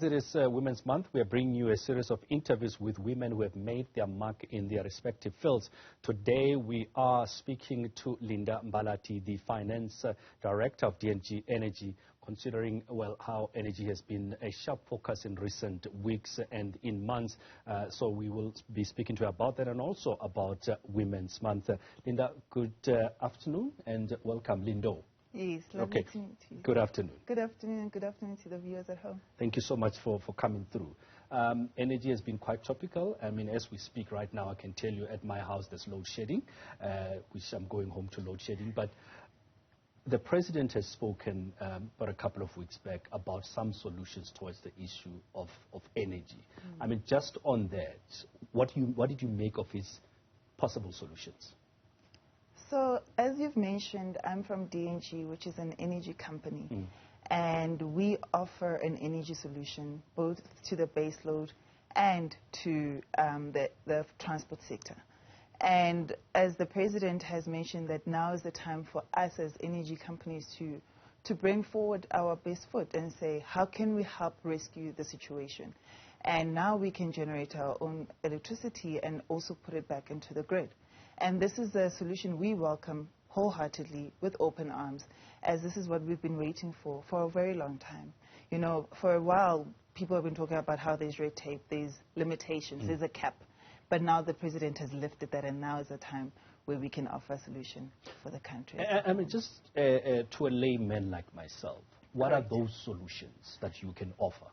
It is Women's Month. We are bringing you a series of interviews with women who have made their mark in their respective fields. Today, we are speaking to Lindo Mbalati, the Finance Director of DNG Energy, considering, well, how energy has been a sharp focus in recent weeks and in months. So we will be speaking to her about that and also about Women's Month. Lindo, good afternoon and welcome, Lindo. Yes, lovely to meet you. Good afternoon. Good afternoon, and good afternoon to the viewers at home. Thank you so much for coming through. Energy has been quite topical. I mean, as we speak right now, I can tell you at my house there's load shedding, which I'm going home to load shedding. But the President has spoken but a couple of weeks back about some solutions towards the issue of energy. I mean, just on that, what did you make of his possible solutions? So, as you've mentioned, I'm from DNG, which is an energy company, and we offer an energy solution both to the base load and to the transport sector. And as the President has mentioned, that now is the time for us as energy companies to bring forward our best foot and say, how can we help rescue the situation? And now we can generate our own electricity and also put it back into the grid. And this is a solution we welcome wholeheartedly with open arms, as this is what we've been waiting for a very long time. You know, for a while, people have been talking about how there's red tape, there's limitations, there's a cap. But now the President has lifted that, and now is the time where we can offer a solution for the country. I mean, just to a layman like myself, what are those solutions that you can offer?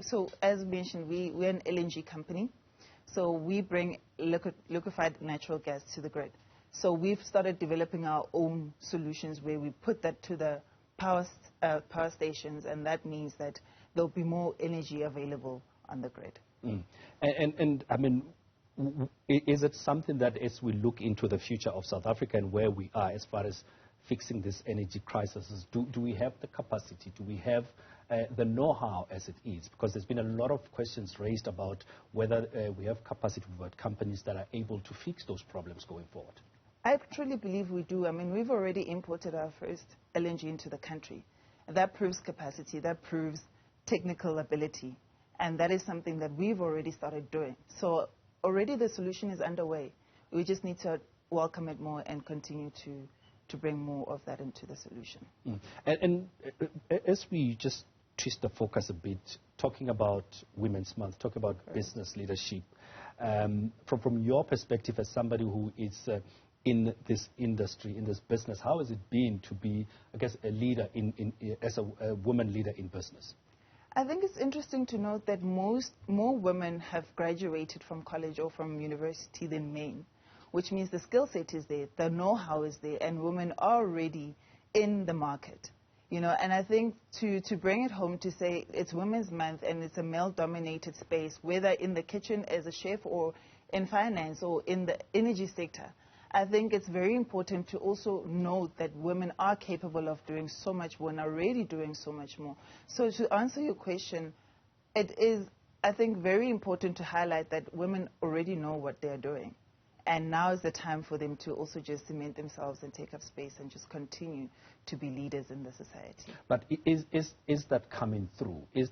So as mentioned, we're an LNG company. So we bring liquefied natural gas to the grid. So we've started developing our own solutions where we put that to the power stations, and that means that there'll be more energy available on the grid. And I mean, is it something that as we look into the future of South Africa and where we are as far as fixing this energy crisis, do we have the capacity, do we have the know-how as it is? Because there's been a lot of questions raised about whether we have capacity with companies that are able to fix those problems going forward. I truly believe we do. I mean, we've already imported our first LNG into the country. That proves capacity, that proves technical ability, and that is something that we've already started doing. So already the solution is underway. We just need to welcome it more and continue to bring more of that into the solution. And as we just twist the focus a bit, talking about Women's Month, talking about business leadership, from your perspective as somebody who is in this industry, in this business, how has it been to be, I guess, a leader as a woman leader in business? I think it's interesting to note that more women have graduated from college or from university than men, which means the skill set is there, the know-how is there, and women are already in the market. You know, and I think to bring it home to say it's Women's Month and it's a male-dominated space, whether in the kitchen as a chef or in finance or in the energy sector, I think it's very important to also note that women are capable of doing so much more and are already doing so much more. So to answer your question, it is, I think, very important to highlight that women already know what they're doing. And now is the time for them to also just cement themselves and take up space and just continue to be leaders in the society. But is that coming through? Is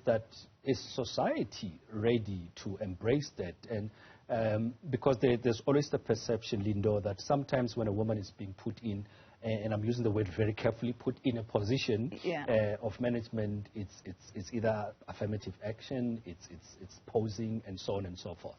society ready to embrace that? And because there's always the perception, Lindo, that sometimes when a woman is being put in, and I'm using the word very carefully, put in a position of management, it's either affirmative action, it's posing, and so on and so forth.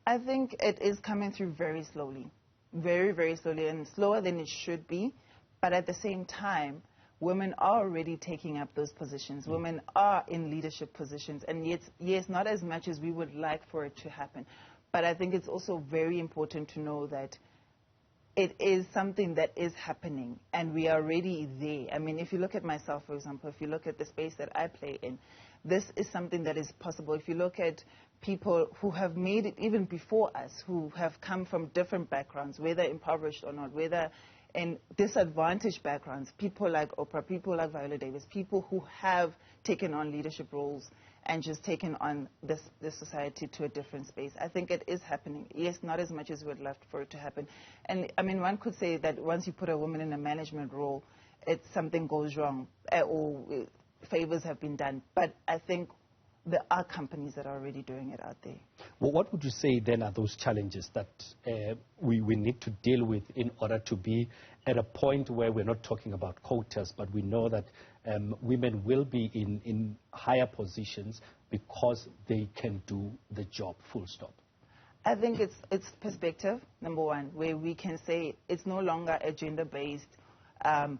I think it is coming through very slowly, very, very slowly, and slower than it should be. But at the same time, women are already taking up those positions. Women are in leadership positions. And yes, not as much as we would like for it to happen. But I think it's also very important to know that it is something that is happening, and we are already there. I mean, if you look at myself, for example, if you look at the space that I play in, this is something that is possible. If you look at people who have made it even before us, who have come from different backgrounds, whether impoverished or not, whether in disadvantaged backgrounds, people like Oprah, people like Viola Davis, people who have taken on leadership roles and just taken on this society to a different space. I think it is happening. Yes, not as much as we would love for it to happen. And I mean, one could say that once you put a woman in a management role, something goes wrong or favors have been done. But I think there are companies that are already doing it out there. Well, what would you say then are those challenges that we need to deal with in order to be at a point where we're not talking about quotas, but we know that women will be in higher positions because they can do the job, full stop? I think it's perspective, number one, where we can say it's no longer a gender-based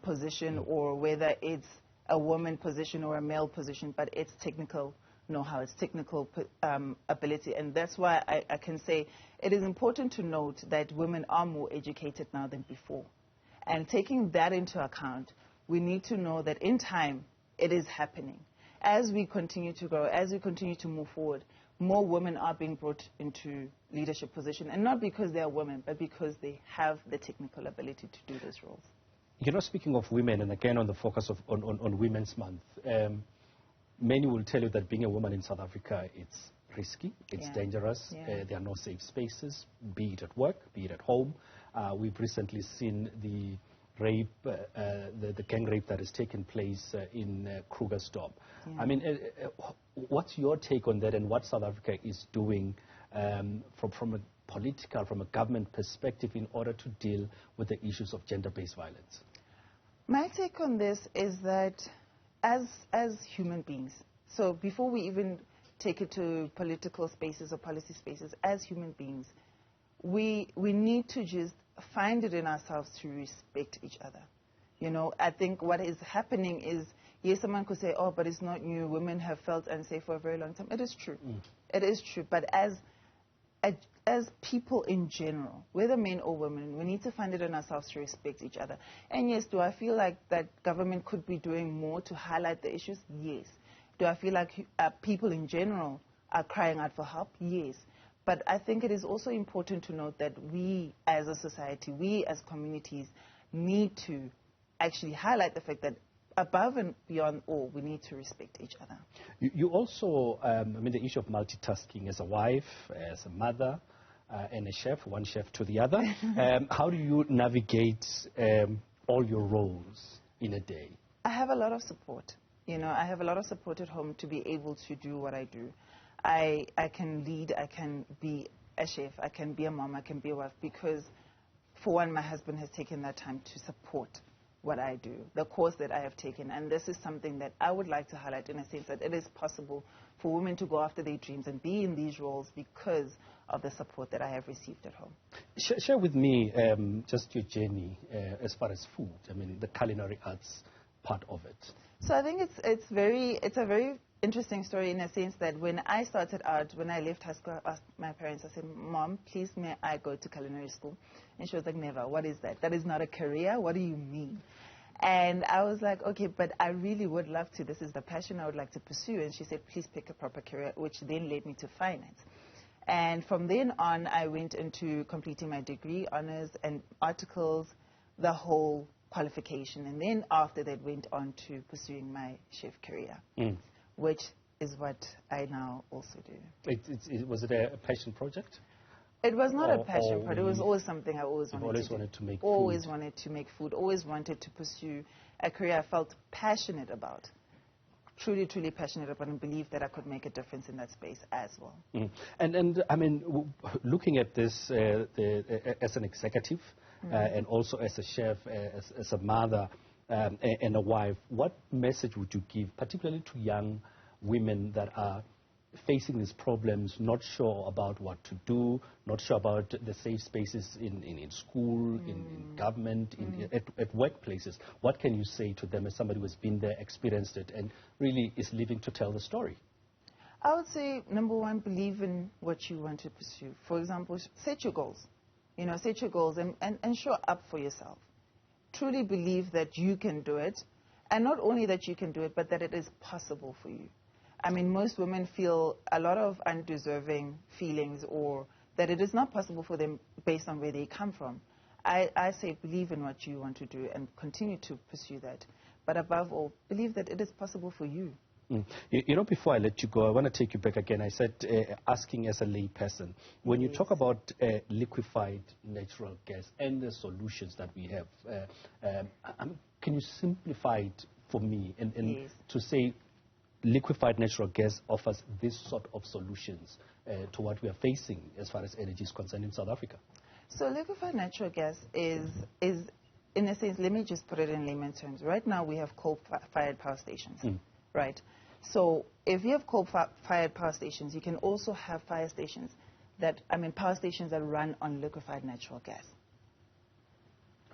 position, or whether it's a woman position or a male position, but it's technical know-how, it's technical ability. And that's why I can say it is important to note that women are more educated now than before. And taking that into account, we need to know that in time, it is happening. As we continue to grow, as we continue to move forward, more women are being brought into leadership position, and not because they are women, but because they have the technical ability to do those roles. You know, speaking of women, and again on the focus on Women's Month, many will tell you that being a woman in South Africa, it's risky, it's dangerous, there are no safe spaces, be it at work, be it at home. We've recently seen the rape, the gang rape that has taken place in Krugersdorp. I mean, what's your take on that, and what South Africa is doing from a political, from a government perspective in order to deal with the issues of gender-based violence? My take on this is that as human beings, so before we even take it to political spaces or policy spaces, as human beings, we need to just find it in ourselves to respect each other. You know, I think what is happening is, yes, someone could say, oh, but it's not new. Women have felt unsafe for a very long time. It is true. It is true. But as people in general, whether men or women, we need to find it in ourselves to respect each other. And yes, do I feel like that government could be doing more to highlight the issues? Yes. Do I feel like people in general are crying out for help? Yes. But I think it is also important to note that we as a society, we as communities, need to actually highlight the fact that above and beyond all, we need to respect each other. You also, I mean, the issue of multitasking as a wife, as a mother, and a chef, one chef to the other. How do you navigate all your roles in a day? I have a lot of support. You know, I have a lot of support at home to be able to do what I do. I can lead, I can be a chef, I can be a mom, I can be a wife, because, for one, my husband has taken that time to support what I do, the course that I have taken. And this is something that I would like to highlight, in a sense that it is possible for women to go after their dreams and be in these roles because of the support that I have received at home. Share with me just your journey as far as food, I mean, the culinary arts part of it. So I think it's a very interesting story, in a sense that when I started out, when I left high school, I asked my parents, I said, Mom, please may I go to culinary school? And she was like, never. What is that? That is not a career? What do you mean? And I was like, okay, but I really would love to. This is the passion I would like to pursue. And she said, please pick a proper career, which then led me to finance. And from then on, I went into completing my degree, honors and articles, the whole qualification. And then after that, went on to pursuing my chef career. Which is what I now also do. Was it a passion project? It was not a passion project. It was always something I always wanted to do. Always wanted to make food. Always wanted to make food. Always wanted to pursue a career I felt passionate about. Truly, truly passionate about, and believed that I could make a difference in that space as well. And I mean, looking at this as an executive and also as a chef, as a mother, and a wife, what message would you give, particularly to young women that are facing these problems, not sure about what to do, not sure about the safe spaces in school, in government, at workplaces? What can you say to them as somebody who has been there, experienced it, and really is living to tell the story? I would say, number one, believe in what you want to pursue. For example, set your goals. You know, set your goals and show up for yourself. Truly believe that you can do it, and not only that you can do it, but that it is possible for you. I mean, most women feel a lot of undeserving feelings, or that it is not possible for them based on where they come from. I say believe in what you want to do and continue to pursue that. But above all, believe that it is possible for you. You know, before I let you go, I want to take you back again. I said asking as a lay person, when you talk about liquefied natural gas and the solutions that we have, can you simplify it for me and to say liquefied natural gas offers this sort of solutions to what we are facing as far as energy is concerned in South Africa? So liquefied natural gas is, in a sense, let me just put it in layman terms. Right now we have coal-fired power stations, right? So if you have coal-fired power stations, you can also have power stations that run on liquefied natural gas.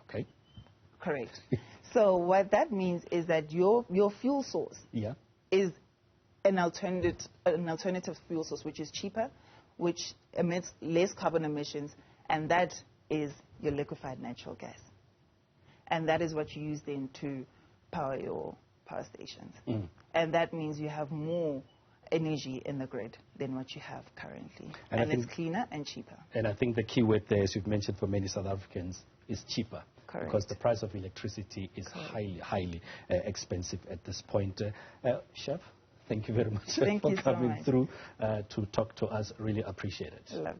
Okay. Correct. So what that means is that your fuel source is an alternative fuel source, which is cheaper, which emits less carbon emissions, and that is your liquefied natural gas. And that is what you use then to power your power stations. And that means you have more energy in the grid than what you have currently. And it's cleaner and cheaper. And I think the key word there, as you've mentioned for many South Africans, is cheaper. Correct. Because the price of electricity is highly expensive at this point. Chef, thank you very much for coming through to talk to us. Really appreciate it.